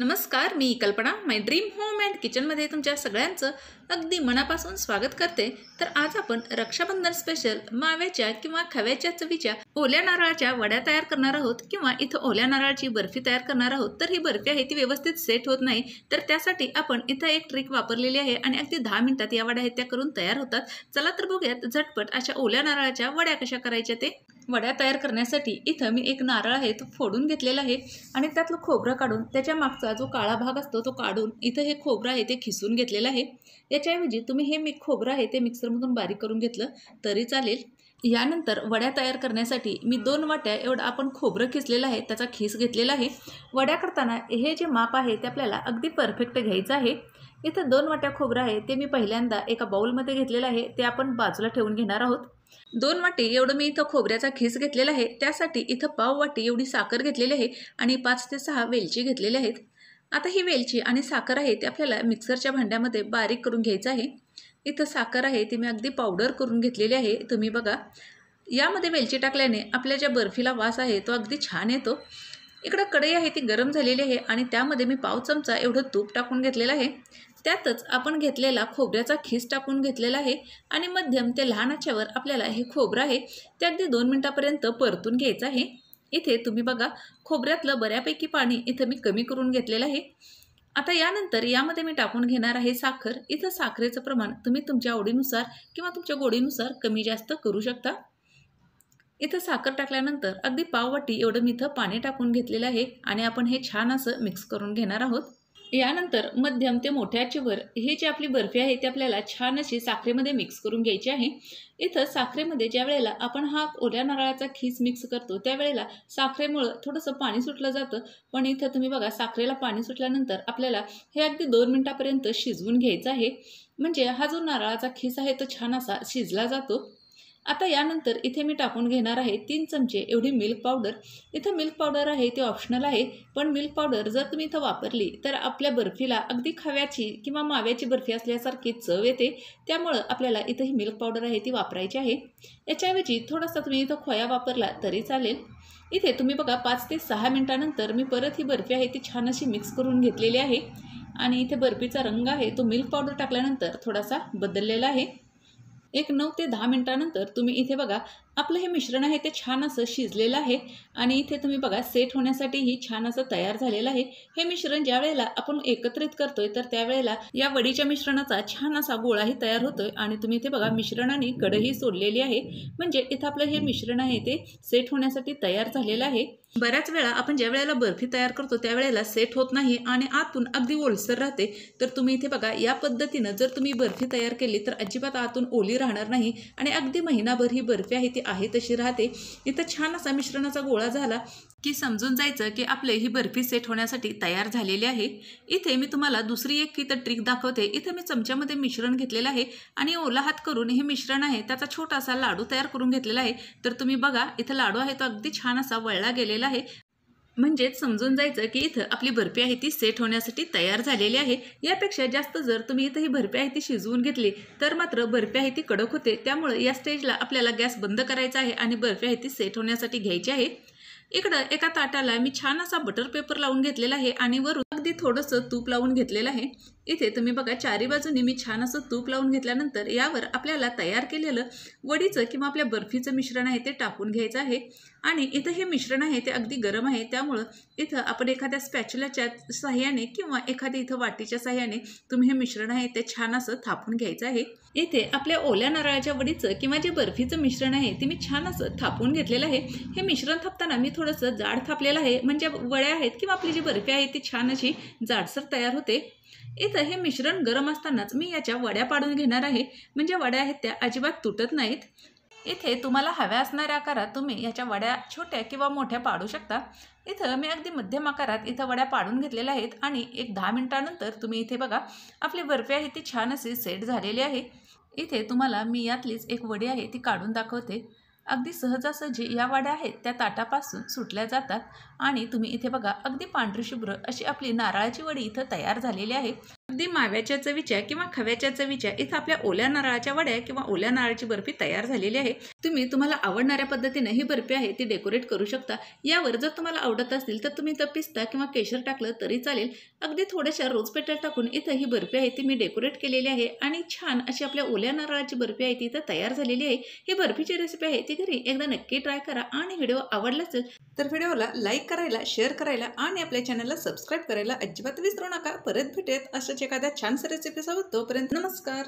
नमस्कार, मी कल्पना माय dream home and किचनमध्ये तुमच्या सगळ्यांचं अगदी मनापासून स्वागत करते। तर आज आपण रक्षाबंधन स्पेशल माव्याच्या किंवा खव्याच्या चवीच्या ओल्या नारळाच्या वड्या तयार करणार आहोत किंवा इथं ओल्या नारळाची बर्फी तयार करणार आहोत। तर ही बर्फी आहे ती व्यवस्थित सेट होत नाही, तर त्यासाठी आपण इथं एक ट्रिक वापरलेली आहे आणि अगदी 10 मिनिटात या वड्या आहेत त्या करून तयार होतात। चला तर बघूयात झटपट अशा ओल्या नारळाच्या वड्या कशा करायच्या ते। वड्या तयार करण्यासाठी इथं मी एक नारळ आहे तो फोडून घेतलेला आहे आणि त्यातलं खोबरं काढून त्याच्या मागचा जो काळा भाग असतो तो काढून इथं हे खोबरं आहे ते खिसून घेतलेलं आहे। याच्याऐवजी तुम्ही हे खोबरं आहे ते मिक्सरमधून बारीक करून घेतलं तरी चालेल। यानंतर वड्या तयार करण्यासाठी मी 2 वाट्या एवढं आपण खोबरं खिसलेलं आहे त्याचा खीस घेतलेला आहे। वड्या करताना हे जे माप आहे ते आपल्याला अगदी परफेक्ट घ्यायचं आहे। इथं 2 वाट्या खोबरं आहे ते मी पहिल्यांदा एका बाउलमध्ये घेतलेलं आहे, ते आपण बाजूला ठेवून घेणार आहोत। 2 वाटी एवढं मी इथं खोबऱ्याचा खीस घेतलेला आहे, त्यासाठी इथं पाव वाटी एवढी साखर घेतलेली आहे आणि 5 ते 6 वेलची घेतलेल्या आहेत। आता ही वेलची आणि साखर आहे ते आपल्याला मिक्सरच्या भांड्यामध्ये बारीक करून घ्यायचं आहे। इथं साखर आहे ती मी अगदी पावडर करून घेतलेली आहे, तुम्ही बघा। यामध्ये वेलची टाकल्याने आपल्या ज्या बर्फीला वास आहे तो अगदी छान येतो। इकडं कढई आहे ती गरम झालेली आहे आणि त्यामध्ये मी पाव चमचा एवढं तूप टाकून घेतलेलं आहे। त्यातच आपण घेतलेला खोबऱ्याचा खीस टाकून घेतलेला आहे आणि मध्यम ते लहान आचेवर आपल्याला हे खोबरं आहे ते अगदी 2 मिनिटापर्यंत परतून घ्यायचं आहे। इथे तुम्ही बघा खोबऱ्यातलं बऱ्यापैकी पाणी इथं मी कमी करून घेतलेलं आहे। आता यानंतर यामध्ये मी टाकून घेणार आहे साखर। इथं साखरेचं प्रमाण तुम्ही तुमच्या आवडीनुसार किंवा तुमच्या गोडीनुसार कमी जास्त करू शकता। इथं साखर टाकल्यानंतर अगदी पाव वाटी एवढं मी इथं पाणी टाकून घेतलेलं आहे आणि आपण हे छान असं मिक्स करून घेणार आहोत। यानंतर मध्यम ते मोठ्या आचेवर हे जी आपली बर्फी आहे ती आपल्याला छान अशी साखरेमध्ये मिक्स करून घ्यायची आहे। इथं साखरेमध्ये ज्या वेळेला आपण हा ओल्या नारळाचा खीस मिक्स करतो त्यावेळेला साखरेमुळं थोडंसं पाणी सुटलं जातं, पण इथं तुम्ही बघा साखरेला पाणी सुटल्यानंतर आपल्याला हे अगदी 2 मिनिटापर्यंत शिजवून घ्यायचं आहे, म्हणजे हा जो नारळाचा खीस आहे तो छान असा शिजला जातो। आता यानंतर इथे मी टाकून घेणार आहे 3 चमचे एवढी मिल्क पावडर। इथं मिल्क पावडर आहे ती ऑप्शनल आहे, पण मिल्क पावडर जर तुम्ही इथं वापरली तर आपल्या बर्फीला अगदी खव्याची किंवा माव्याची बर्फी असल्यासारखी चव येते, त्यामुळं आपल्याला इथं ही मिल्क पावडर आहे ती वापरायची आहे। याच्याऐवजी थोडासा तुम्ही इथं खोया वापरला तरी चालेल। इथे तुम्ही बघा 5 ते 6 मिनिटानंतर मी परत ही बर्फी आहे ती छान अशी मिक्स करून घेतलेली आहे आणि इथे बर्फीचा रंग आहे तो मिल्क पावडर टाकल्यानंतर थोडासा बदललेला आहे। एक 9 ते 10 मिनिटानंतर तुम्ही इथे बघा आपलं हे मिश्रण आहे ते छान असं शिजलेलं आहे आणि इथे तुम्ही बघा सेट होण्यासाठीही छान असं तयार झालेलं आहे। हे मिश्रण ज्या वेळेला आपण एकत्रित करतोय तर त्यावेळेला या वडीच्या मिश्रणाचा छान असा गोळाही तयार होतोय आणि तुम्ही इथे बघा मिश्रणाने कढई सोडलेली आहे, म्हणजे इथं आपलं हे मिश्रण आहे ते सेट होण्यासाठी तयार झालेलं आहे। बऱ्याच वेळा आपण ज्या वेळेला बर्फी तयार करतो त्यावेळेला सेट होत नाही आणि आतून अगदी ओलसर राहते, तर तुम्ही इथे बघा या पद्धतीनं जर तुम्ही बर्फी तयार केली तर अजिबात आतून ओली राहणार नाही आणि अगदी महिनाभर ही बर्फी आहे ती आहे तशी राहते। इथं छान असा मिश्रणाचा गोळा झाला की समजून जायचं की आपले ही बर्फी सेट होण्यासाठी तयार झालेली आहे। इथे मी तुम्हाला दुसरी एक इथं ट्रिक दाखवते। इथे मी चमच्यामध्ये मिश्रण घेतलेलं आहे आणि ओला हात करून हे मिश्रण आहे त्याचा छोटासा लाडू तयार करून घेतलेला आहे। तर तुम्ही बघा इथं लाडू आहे तो अगदी छान असा वळला गेलेला आहे, म्हणजेच समजून जायचं की इथं आपली बर्फी आहे ती सेट होण्यासाठी तयार झालेली आहे। यापेक्षा जास्त जर तुम्ही इथं ही बर्फी आहे ती शिजवून घेतली तर मात्र बर्फी आहे ती कडक होते, त्यामुळे या स्टेजला आपल्याला गॅस बंद करायचा आहे आणि बर्फी आहे ती सेट होण्यासाठी घ्यायची आहे। इकडं एका ताटाला मी छान असा बटर पेपर लावून घेतलेला आहे आणि वरून अगदी थोडंसं तूप लावून घेतलेलं आहे। इथे तुम्ही बघा चारी बाजूनी मी छान असं तूप लावून घेतल्यानंतर यावर आपल्याला तयार केलेलं वडीचं किंवा आपल्या बर्फीचं मिश्रण आहे ते टाकून घ्यायचं आहे आणि इथं हे मिश्रण आहे ते अगदी गरम आहे, त्यामुळं इथं आपण एखाद्या स्पॅच्युलाच्या साह्याने किंवा एखाद्या इथं वाटीच्या साह्याने तुम्ही हे मिश्रण आहे ते छान असं थापून घ्यायचं आहे। इथे आपल्या ओल्या नारळाच्या वडीचं किंवा जे बर्फीचं मिश्रण आहे ते मी छान असं थापून घेतलेलं आहे। हे मिश्रण थापताना मी थोडंसं जाड थापलेलं आहे, म्हणजे वड्या आहेत किंवा आपली जी बर्फी आहे ती छान अशी जाडसर तयार होते। इथं हे मिश्रण गरम असतानाच मी याच्या वड्या पाडून घेणार आहे, म्हणजे वड्या आहेत त्या अजिबात तुटत नाहीत। इथे तुम्हाला हव्या असणाऱ्या आकारात तुम्ही याच्या वड्या छोट्या किंवा मोठ्या पाडू शकता। इथं मी अगदी मध्यम आकारात इथं वड्या पाडून घेतलेल्या आहेत आणि एक 10 मिनिटानंतर तुम्ही इथे बघा आपली बर्फी आहे ती छान अशी सेट झालेली आहे। इथे तुम्हाला मी यातलीच एक वडी आहे ती काढून दाखवते। अगदी सहजासहजी या वड्या आहेत त्या ताटापासून सुटल्या जातात आणि तुम्ही इथे बघा अगदी पांढरी शुभ्र अशी आपली नारळाची वडी इथं तयार झालेली आहे। अगदी माव्याच्या चवीच्या किंवा खव्याच्या चवीच्या इथं आपल्या ओल्या नारळाच्या वड्या किंवा ओल्या नारळाची बर्फी तयार झालेली आहे। तुम्हाला आवडणाऱ्या पद्धतीने ही बर्फी आहे ती डेकोरेट करू शकता। यावर जर तुम्हाला आवडत असेल तर तुम्ही इथं पिस्ता किंवा केशर टाकलं तरी चालेल। अगदी थोड्याशा रोज पेटल टाकून इथं ही बर्फी आहे ती मी डेकोरेट केलेली आहे आणि छान अशी आपल्या ओल्या नारळाची बर्फी आहे ती इथं तयार झालेली आहे। ही बर्फीची रेसिपी आहे ती घरी एकदा नक्की ट्राय करा आणि व्हिडिओ आवडला असेल तर व्हिडिओला लाईक करायला, शेअर करायला आणि आपल्या चॅनलला सबस्क्राईब करायला अजिबात विसरू नका। परत भेटूयात अशाच एखाद्या छानशा रेसिपीसोबत। तोपर्यंत नमस्कार।